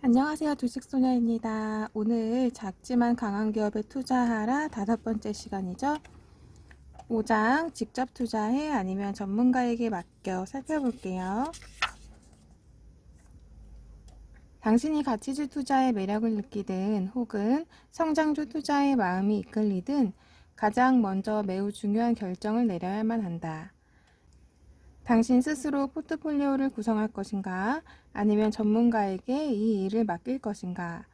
안녕하세요. 주식소녀입니다. 오늘 작지만 강한 기업에 투자하라 5번째 시간이죠. 5장 직접 투자해 아니면 전문가에게 맡겨 살펴볼게요. 당신이 가치주 투자의 매력을 느끼든 혹은 성장주 투자의 마음이 이끌리든 가장 먼저 매우 중요한 결정을 내려야만 한다. 당신 스스로 포트폴리오를 구성할 것인가 아니면 전문가에게 이 일을 맡길 것인가.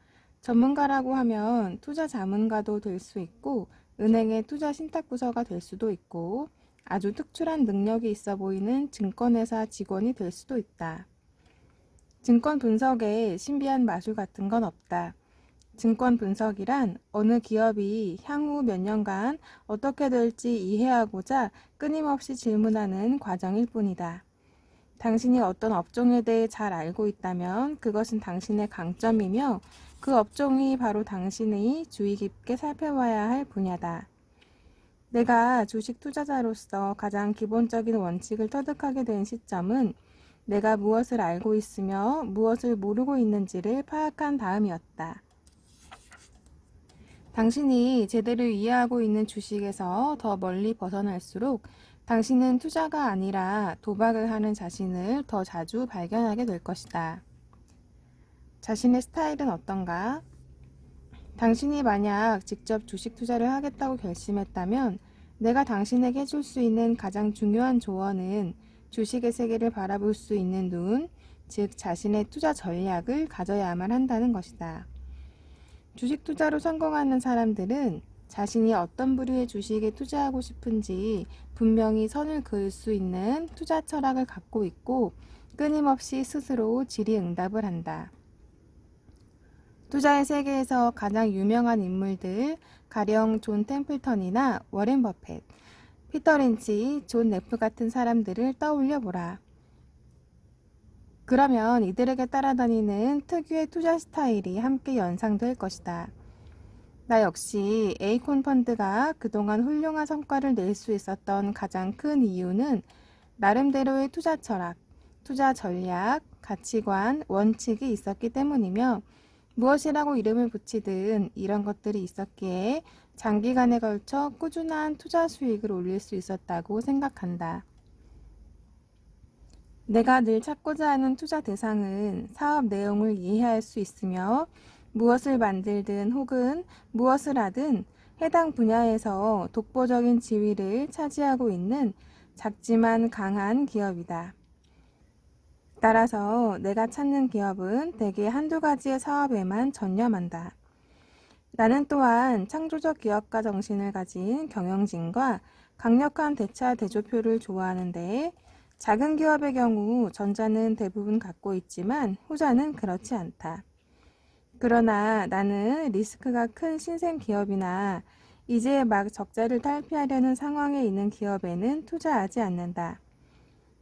전문가라고 하면 투자 자문가도 될 수 있고 은행의 투자 신탁부서가 될 수도 있고 아주 특출한 능력이 있어 보이는 증권회사 직원이 될 수도 있다. 증권 분석에 신비한 마술 같은 건 없다. 증권 분석이란 어느 기업이 향후 몇 년간 어떻게 될지 이해하고자 끊임없이 질문하는 과정일 뿐이다. 당신이 어떤 업종에 대해 잘 알고 있다면 그것은 당신의 강점이며 그 업종이 바로 당신이 주의 깊게 살펴봐야 할 분야다. 내가 주식 투자자로서 가장 기본적인 원칙을 터득하게 된 시점은 내가 무엇을 알고 있으며 무엇을 모르고 있는지를 파악한 다음이었다. 당신이 제대로 이해하고 있는 주식에서 더 멀리 벗어날수록 당신은 투자가 아니라 도박을 하는 자신을 더 자주 발견하게 될 것이다. 자신의 스타일은 어떤가? 당신이 만약 직접 주식 투자를 하겠다고 결심했다면 내가 당신에게 해줄 수 있는 가장 중요한 조언은 주식의 세계를 바라볼 수 있는 눈, 즉 자신의 투자 전략을 가져야만 한다는 것이다. 주식 투자로 성공하는 사람들은 자신이 어떤 부류의 주식에 투자하고 싶은지 분명히 선을 그을 수 있는 투자 철학을 갖고 있고 끊임없이 스스로 질의응답을 한다. 투자의 세계에서 가장 유명한 인물들, 가령 존 템플턴이나 워렌 버펫, 피터 린치, 존 네프 같은 사람들을 떠올려 보라. 그러면 이들에게 따라다니는 특유의 투자 스타일이 함께 연상될 것이다. 나 역시 에이콘 펀드가 그동안 훌륭한 성과를 낼 수 있었던 가장 큰 이유는 나름대로의 투자 철학, 투자 전략, 가치관, 원칙이 있었기 때문이며 무엇이라고 이름을 붙이든 이런 것들이 있었기에 장기간에 걸쳐 꾸준한 투자 수익을 올릴 수 있었다고 생각한다. 내가 늘 찾고자 하는 투자 대상은 사업 내용을 이해할 수 있으며 무엇을 만들든 혹은 무엇을 하든 해당 분야에서 독보적인 지위를 차지하고 있는 작지만 강한 기업이다. 따라서 내가 찾는 기업은 대개 한두 가지의 사업에만 전념한다. 나는 또한 창조적 기업가 정신을 가진 경영진과 강력한 대차 대조표를 좋아하는데 작은 기업의 경우 전자는 대부분 갖고 있지만 후자는 그렇지 않다. 그러나 나는 리스크가 큰 신생 기업이나 이제 막 적자를 탈피하려는 상황에 있는 기업에는 투자하지 않는다.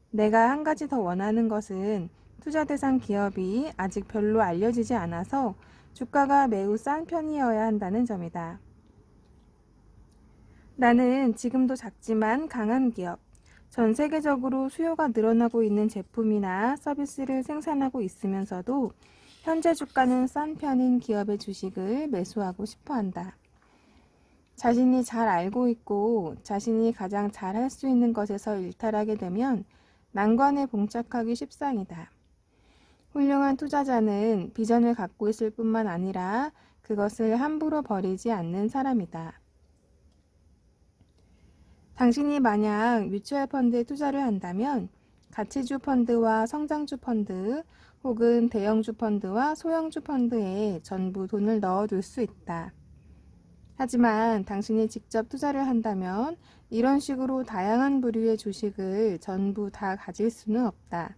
내가 한 가지 더 원하는 것은 투자 대상 기업이 아직 별로 알려지지 않아서 주가가 매우 싼 편이어야 한다는 점이다. 나는 지금도 작지만 강한 기업, 전 세계적으로 수요가 늘어나고 있는 제품이나 서비스를 생산하고 있으면서도 현재 주가는 싼 편인 기업의 주식을 매수하고 싶어 한다. 자신이 잘 알고 있고 자신이 가장 잘할 수 있는 것에서 일탈하게 되면 난관에 봉착하기 십상이다. 훌륭한 투자자는 비전을 갖고 있을 뿐만 아니라 그것을 함부로 버리지 않는 사람이다. 당신이 만약 뮤추얼 펀드에 투자를 한다면 가치주 펀드와 성장주 펀드 혹은 대형주 펀드와 소형주 펀드에 전부 돈을 넣어둘 수 있다. 하지만 당신이 직접 투자를 한다면 이런 식으로 다양한 부류의 주식을 전부 다 가질 수는 없다.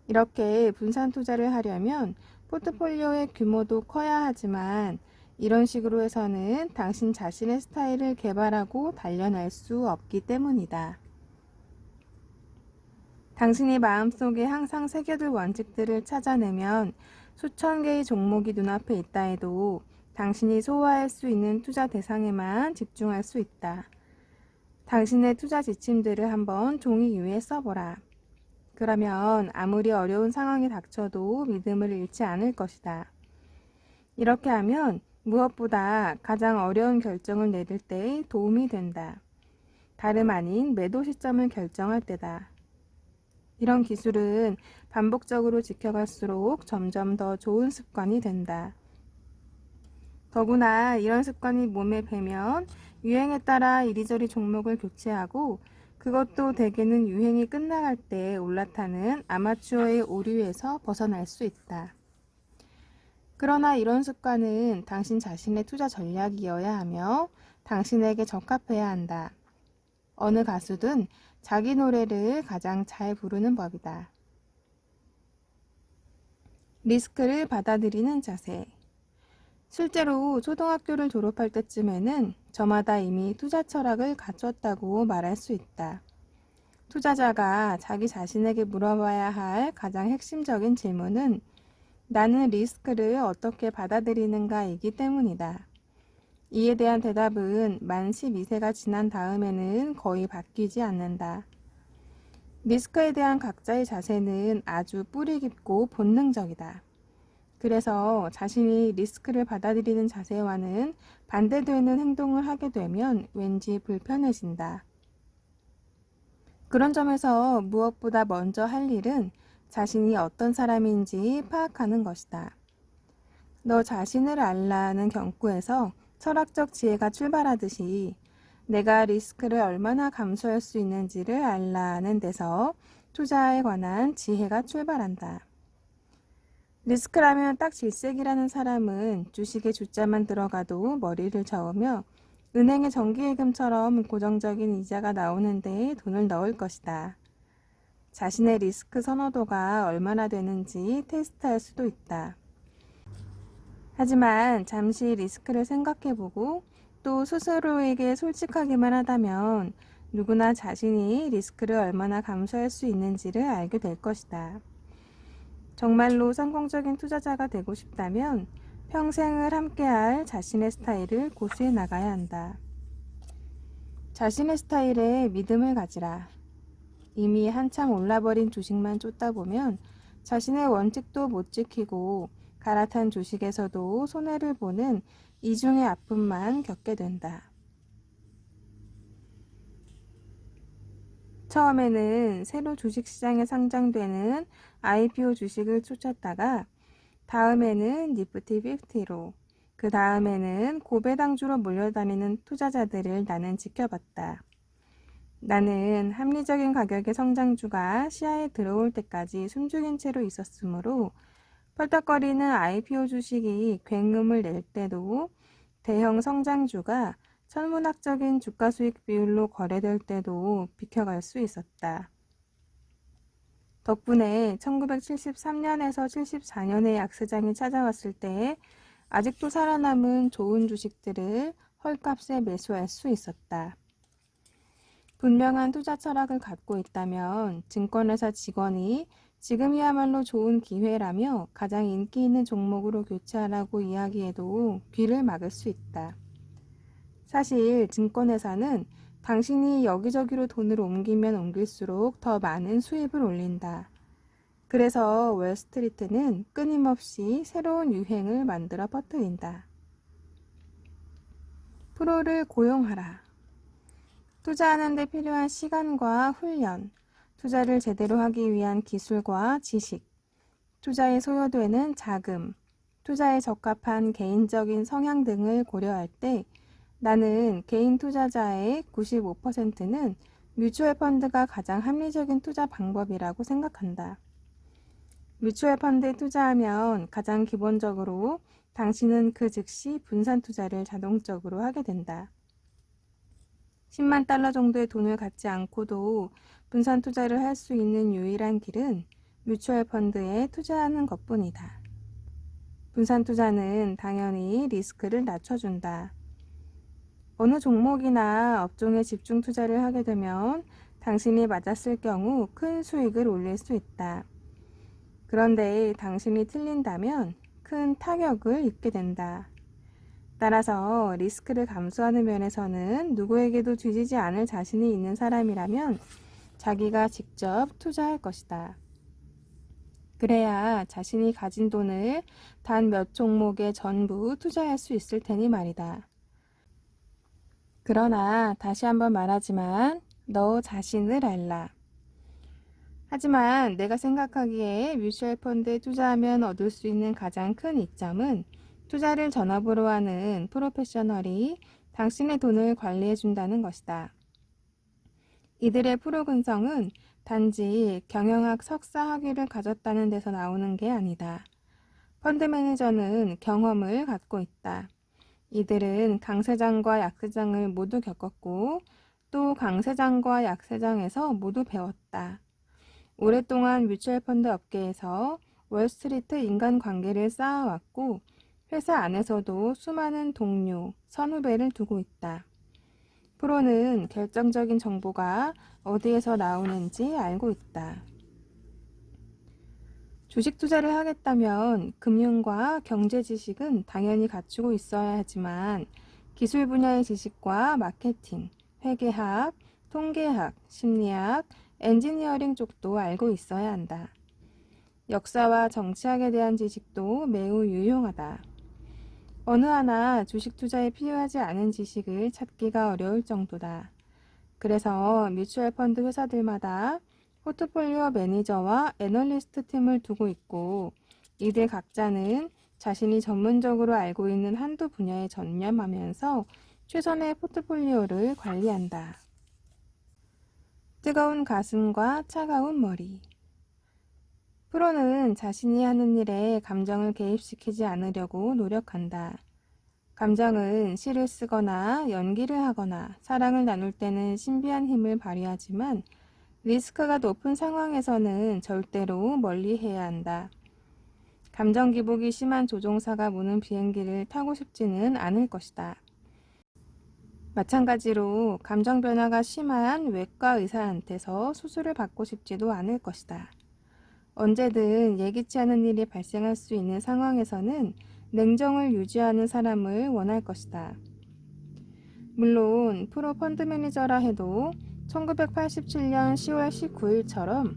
이렇게 분산 투자를 하려면 포트폴리오의 규모도 커야 하지만 이런 식으로 해서는 당신 자신의 스타일을 개발하고 단련할 수 없기 때문이다. 당신이 마음속에 항상 새겨둘 원칙들을 찾아내면 수천 개의 종목이 눈앞에 있다 해도 당신이 소화할 수 있는 투자 대상에만 집중할 수 있다. 당신의 투자 지침들을 한번 종이 위에 써보라. 그러면 아무리 어려운 상황이 닥쳐도 믿음을 잃지 않을 것이다. 이렇게 하면 무엇보다 가장 어려운 결정을 내릴 때 도움이 된다. 다름 아닌 매도 시점을 결정할 때다. 이런 기술은 반복적으로 지켜갈수록 점점 더 좋은 습관이 된다. 더구나 이런 습관이 몸에 배면 유행에 따라 이리저리 종목을 교체하고 그것도 대개는 유행이 끝나갈 때 올라타는 아마추어의 오류에서 벗어날 수 있다. 그러나 이런 습관은 당신 자신의 투자 전략이어야 하며 당신에게 적합해야 한다. 어느 가수든 자기 노래를 가장 잘 부르는 법이다. 리스크를 받아들이는 자세. 실제로 초등학교를 졸업할 때쯤에는 저마다 이미 투자 철학을 갖췄다고 말할 수 있다. 투자자가 자기 자신에게 물어봐야 할 가장 핵심적인 질문은 나는 리스크를 어떻게 받아들이는가이기 때문이다. 이에 대한 대답은 만 12세가 지난 다음에는 거의 바뀌지 않는다. 리스크에 대한 각자의 자세는 아주 뿌리 깊고 본능적이다. 그래서 자신이 리스크를 받아들이는 자세와는 반대되는 행동을 하게 되면 왠지 불편해진다. 그런 점에서 무엇보다 먼저 할 일은 자신이 어떤 사람인지 파악하는 것이다. 너 자신을 알라는 경구에서 철학적 지혜가 출발하듯이 내가 리스크를 얼마나 감수할 수 있는지를 알라는 데서 투자에 관한 지혜가 출발한다. 리스크라면 딱 질색이라는 사람은 주식에 주자만 들어가도 머리를 저으며 은행의 정기예금처럼 고정적인 이자가 나오는데 돈을 넣을 것이다. 자신의 리스크 선호도가 얼마나 되는지 테스트할 수도 있다. 하지만 잠시 리스크를 생각해보고 또 스스로에게 솔직하기만 하다면 누구나 자신이 리스크를 얼마나 감수할 수 있는지를 알게 될 것이다. 정말로 성공적인 투자자가 되고 싶다면 평생을 함께할 자신의 스타일을 고수해 나가야 한다. 자신의 스타일에 믿음을 가지라. 이미 한참 올라버린 주식만 쫓다 보면 자신의 원칙도 못 지키고 갈아탄 주식에서도 손해를 보는 이중의 아픔만 겪게 된다. 처음에는 새로 주식시장에 상장되는 IPO 주식을 쫓았다가 다음에는 니프티 50로 그 다음에는 고배당주로 몰려다니는 투자자들을 나는 지켜봤다. 나는 합리적인 가격의 성장주가 시야에 들어올 때까지 숨죽인 채로 있었으므로 펄떡거리는 IPO 주식이 굉음을 낼 때도 대형 성장주가 천문학적인 주가 수익 비율로 거래될 때도 비켜갈 수 있었다. 덕분에 1973년에서 74년의 약세장이 찾아왔을 때 아직도 살아남은 좋은 주식들을 헐값에 매수할 수 있었다. 분명한 투자 철학을 갖고 있다면 증권회사 직원이 지금이야말로 좋은 기회라며 가장 인기 있는 종목으로 교체하라고 이야기해도 귀를 막을 수 있다. 사실 증권회사는 당신이 여기저기로 돈을 옮기면 옮길수록 더 많은 수입을 올린다. 그래서 월스트리트는 끊임없이 새로운 유행을 만들어 퍼뜨린다. 프로를 고용하라. 투자하는 데 필요한 시간과 훈련, 투자를 제대로 하기 위한 기술과 지식, 투자에 소요되는 자금, 투자에 적합한 개인적인 성향 등을 고려할 때 나는 개인 투자자의 95%는 뮤추얼 펀드가 가장 합리적인 투자 방법이라고 생각한다. 뮤추얼 펀드에 투자하면 가장 기본적으로 당신은 그 즉시 분산 투자를 자동적으로 하게 된다. 10만 달러 정도의 돈을 갖지 않고도 분산 투자를 할 수 있는 유일한 길은 뮤추얼 펀드에 투자하는 것뿐이다. 분산 투자는 당연히 리스크를 낮춰준다. 어느 종목이나 업종에 집중 투자를 하게 되면 당신이 맞았을 경우 큰 수익을 올릴 수 있다. 그런데 당신이 틀린다면 큰 타격을 입게 된다. 따라서 리스크를 감수하는 면에서는 누구에게도 뒤지지 않을 자신이 있는 사람이라면 자기가 직접 투자할 것이다. 그래야 자신이 가진 돈을 단 몇 종목에 전부 투자할 수 있을 테니 말이다. 그러나 다시 한번 말하지만 너 자신을 알라. 하지만 내가 생각하기에 뮤추얼 펀드에 투자하면 얻을 수 있는 가장 큰 이점은 투자를 전업으로 하는 프로페셔널이 당신의 돈을 관리해 준다는 것이다. 이들의 프로 근성은 단지 경영학 석사 학위를 가졌다는 데서 나오는 게 아니다. 펀드 매니저는 경험을 갖고 있다. 이들은 강세장과 약세장을 모두 겪었고 또 강세장과 약세장에서 모두 배웠다. 오랫동안 뮤추얼 펀드 업계에서 월스트리트 인간관계를 쌓아왔고 회사 안에서도 수많은 동료, 선후배를 두고 있다. 프로는 결정적인 정보가 어디에서 나오는지 알고 있다. 주식 투자를 하겠다면 금융과 경제 지식은 당연히 갖추고 있어야 하지만 기술 분야의 지식과 마케팅, 회계학, 통계학, 심리학, 엔지니어링 쪽도 알고 있어야 한다. 역사와 정치학에 대한 지식도 매우 유용하다. 어느 하나 주식 투자에 필요하지 않은 지식을 찾기가 어려울 정도다. 그래서 뮤추얼 펀드 회사들마다 포트폴리오 매니저와 애널리스트 팀을 두고 있고 이들 각자는 자신이 전문적으로 알고 있는 한두 분야에 전념하면서 최선의 포트폴리오를 관리한다. 뜨거운 가슴과 차가운 머리. 프로는 자신이 하는 일에 감정을 개입시키지 않으려고 노력한다. 감정은 시를 쓰거나 연기를 하거나 사랑을 나눌 때는 신비한 힘을 발휘하지만 리스크가 높은 상황에서는 절대로 멀리해야 한다. 감정 기복이 심한 조종사가 무는 비행기를 타고 싶지는 않을 것이다. 마찬가지로 감정 변화가 심한 외과 의사한테서 수술을 받고 싶지도 않을 것이다. 언제든 예기치 않은 일이 발생할 수 있는 상황에서는 냉정을 유지하는 사람을 원할 것이다. 물론 프로 펀드 매니저라 해도 1987년 10월 19일처럼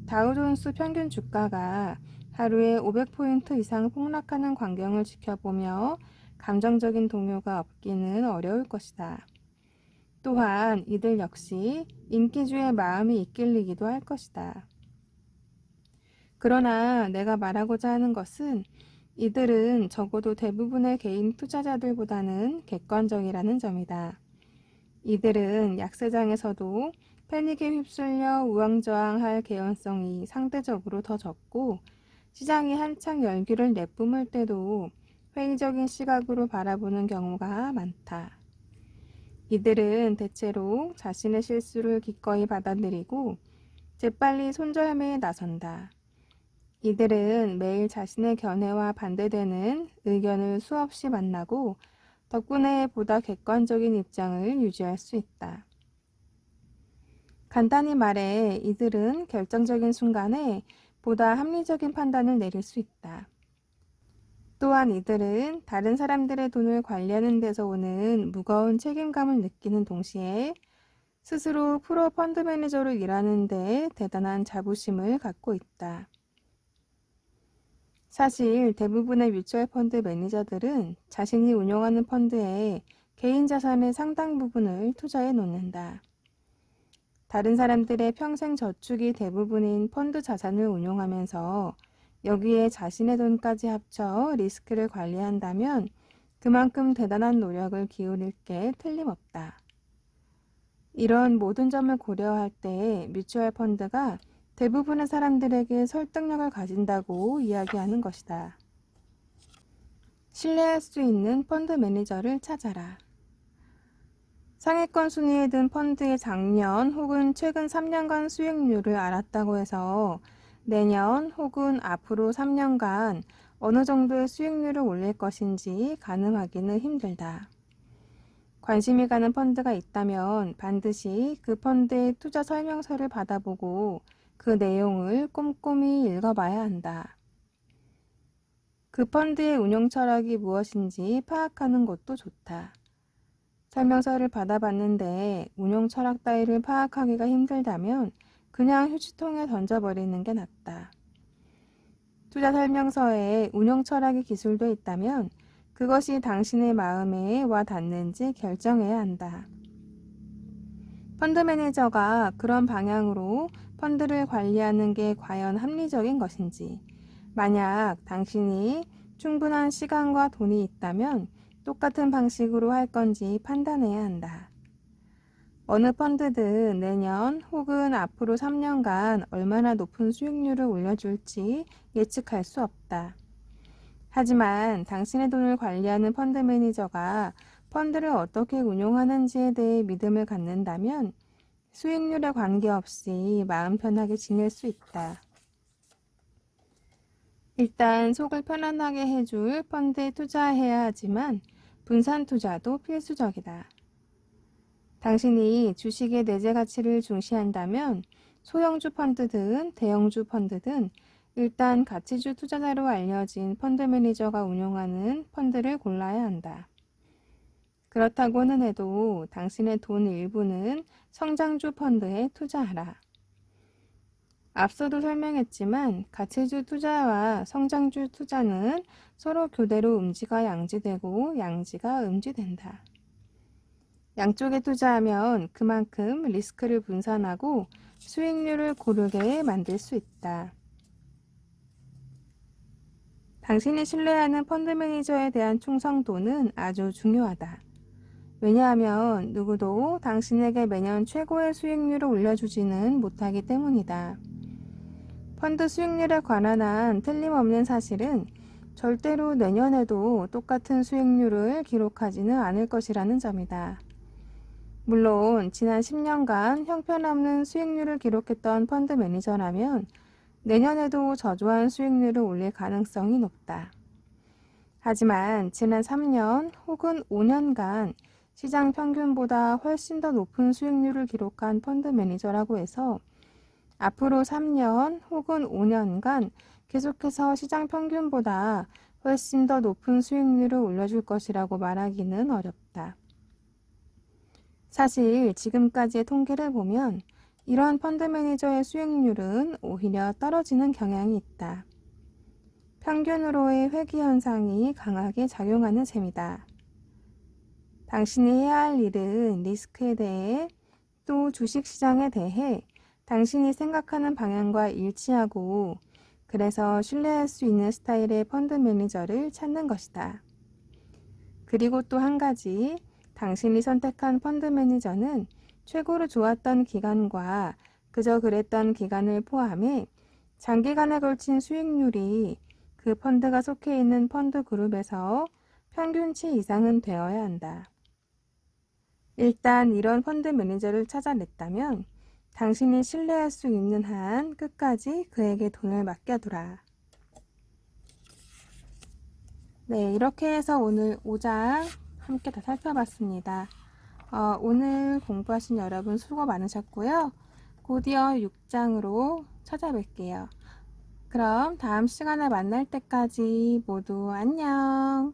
다우존스 평균 주가가 하루에 500포인트 이상 폭락하는 광경을 지켜보며 감정적인 동요가 없기는 어려울 것이다. 또한 이들 역시 인기주의 마음이 이끌리기도 할 것이다. 그러나 내가 말하고자 하는 것은 이들은 적어도 대부분의 개인 투자자들보다는 객관적이라는 점이다. 이들은 약세장에서도 패닉에 휩쓸려 우왕좌왕할 개연성이 상대적으로 더 적고 시장이 한창 열기를 내뿜을 때도 회의적인 시각으로 바라보는 경우가 많다. 이들은 대체로 자신의 실수를 기꺼이 받아들이고 재빨리 손절매에 나선다. 이들은 매일 자신의 견해와 반대되는 의견을 수없이 만나고 덕분에 보다 객관적인 입장을 유지할 수 있다. 간단히 말해 이들은 결정적인 순간에 보다 합리적인 판단을 내릴 수 있다. 또한 이들은 다른 사람들의 돈을 관리하는 데서 오는 무거운 책임감을 느끼는 동시에 스스로 프로 펀드 매니저로 일하는 데 대단한 자부심을 갖고 있다. 사실 대부분의 뮤추얼 펀드 매니저들은 자신이 운용하는 펀드에 개인 자산의 상당 부분을 투자해 놓는다. 다른 사람들의 평생 저축이 대부분인 펀드 자산을 운용하면서 여기에 자신의 돈까지 합쳐 리스크를 관리한다면 그만큼 대단한 노력을 기울일 게 틀림없다. 이런 모든 점을 고려할 때 뮤추얼 펀드가 대부분의 사람들에게 설득력을 가진다고 이야기하는 것이다. 신뢰할 수 있는 펀드 매니저를 찾아라. 상위권 순위에 든 펀드의 작년 혹은 최근 3년간 수익률을 알았다고 해서 내년 혹은 앞으로 3년간 어느 정도의 수익률을 올릴 것인지 가늠하기는 힘들다. 관심이 가는 펀드가 있다면 반드시 그 펀드의 투자 설명서를 받아보고 그 내용을 꼼꼼히 읽어봐야 한다. 그 펀드의 운용 철학이 무엇인지 파악하는 것도 좋다. 설명서를 받아봤는데 운용 철학 따위를 파악하기가 힘들다면 그냥 휴지통에 던져버리는 게 낫다. 투자 설명서에 운용 철학이 기술돼 있다면 그것이 당신의 마음에 와 닿는지 결정해야 한다. 펀드 매니저가 그런 방향으로 펀드를 관리하는 게 과연 합리적인 것인지, 만약 당신이 충분한 시간과 돈이 있다면 똑같은 방식으로 할 건지 판단해야 한다. 어느 펀드든 내년 혹은 앞으로 3년간 얼마나 높은 수익률을 올려줄지 예측할 수 없다. 하지만 당신의 돈을 관리하는 펀드 매니저가 펀드를 어떻게 운용하는지에 대해 믿음을 갖는다면 수익률에 관계없이 마음 편하게 지낼 수 있다. 일단 속을 편안하게 해줄 펀드에 투자해야 하지만 분산 투자도 필수적이다. 당신이 주식의 내재 가치를 중시한다면 소형주 펀드든 대형주 펀드든 일단 가치주 투자자로 알려진 펀드 매니저가 운용하는 펀드를 골라야 한다. 그렇다고는 해도 당신의 돈 일부는 성장주 펀드에 투자하라. 앞서도 설명했지만 가치주 투자와 성장주 투자는 서로 교대로 음지가 양지되고 양지가 음지된다. 양쪽에 투자하면 그만큼 리스크를 분산하고 수익률을 고르게 만들 수 있다. 당신이 신뢰하는 펀드 매니저에 대한 충성도는 아주 중요하다. 왜냐하면 누구도 당신에게 매년 최고의 수익률을 올려주지는 못하기 때문이다. 펀드 수익률에 관한 한 틀림없는 사실은 절대로 내년에도 똑같은 수익률을 기록하지는 않을 것이라는 점이다. 물론 지난 10년간 형편없는 수익률을 기록했던 펀드 매니저라면 내년에도 저조한 수익률을 올릴 가능성이 높다. 하지만 지난 3년 혹은 5년간 시장 평균보다 훨씬 더 높은 수익률을 기록한 펀드 매니저라고 해서 앞으로 3년 혹은 5년간 계속해서 시장 평균보다 훨씬 더 높은 수익률을 올려줄 것이라고 말하기는 어렵다. 사실 지금까지의 통계를 보면 이러한 펀드 매니저의 수익률은 오히려 떨어지는 경향이 있다. 평균으로의 회귀 현상이 강하게 작용하는 셈이다. 당신이 해야 할 일은 리스크에 대해 또 주식시장에 대해 당신이 생각하는 방향과 일치하고 그래서 신뢰할 수 있는 스타일의 펀드 매니저를 찾는 것이다. 그리고 또 한 가지, 당신이 선택한 펀드 매니저는 최고로 좋았던 기간과 그저 그랬던 기간을 포함해 장기간에 걸친 수익률이 그 펀드가 속해 있는 펀드 그룹에서 평균치 이상은 되어야 한다. 일단 이런 펀드 매니저를 찾아냈다면 당신이 신뢰할 수 있는 한 끝까지 그에게 돈을 맡겨두라. 네, 이렇게 해서 오늘 5장 함께 다 살펴봤습니다. 오늘 공부하신 여러분 수고 많으셨고요. 곧이어 6장으로 찾아뵐게요. 그럼 다음 시간에 만날 때까지 모두 안녕.